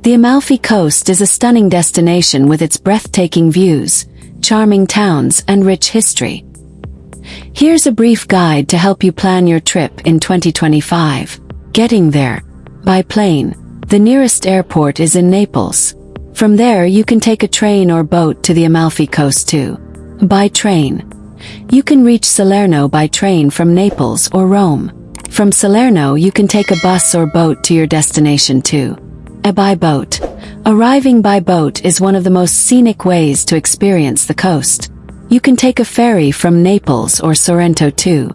The Amalfi Coast is a stunning destination with its breathtaking views, charming towns, and rich history. Here's a brief guide to help you plan your trip in 2025. Getting there. By plane. The nearest airport is in Naples. From there you can take a train or boat to the Amalfi Coast too. By train. You can reach Salerno by train from Naples or Rome. From Salerno you can take a bus or boat to your destination too. By boat. Arriving by boat is one of the most scenic ways to experience the coast. You can take a ferry from Naples or Sorrento too.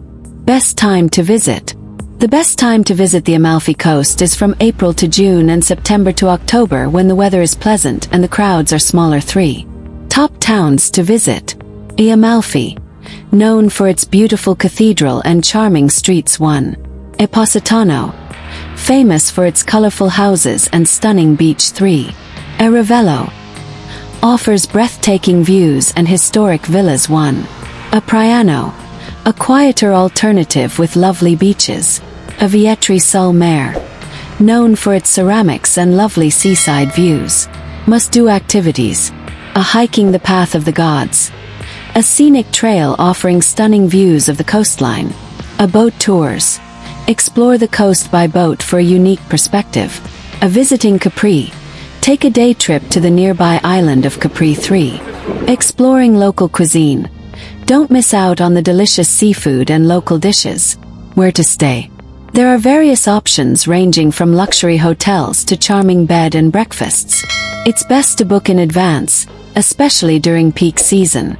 Best time to visit. The best time to visit the Amalfi Coast is from April to June and September to October, when the weather is pleasant and the crowds are smaller. 3. Top towns to visit. Amalfi. Known for its beautiful cathedral and charming streets. 1. Positano. Famous for its colorful houses and stunning beach. 3. Ravello. Offers breathtaking views and historic villas. 1. Priano. A quieter alternative with lovely beaches. Vietri sul Mare. Known for its ceramics and lovely seaside views. Must-do activities. Hiking the Path of the Gods. A scenic trail offering stunning views of the coastline. Boat tours. Explore the coast by boat for a unique perspective. Visiting Capri. Take a day trip to the nearby island of Capri. 3. Exploring local cuisine. Don't miss out on the delicious seafood and local dishes. Where to stay. There are various options ranging from luxury hotels to charming bed and breakfasts. It's best to book in advance, especially during peak season.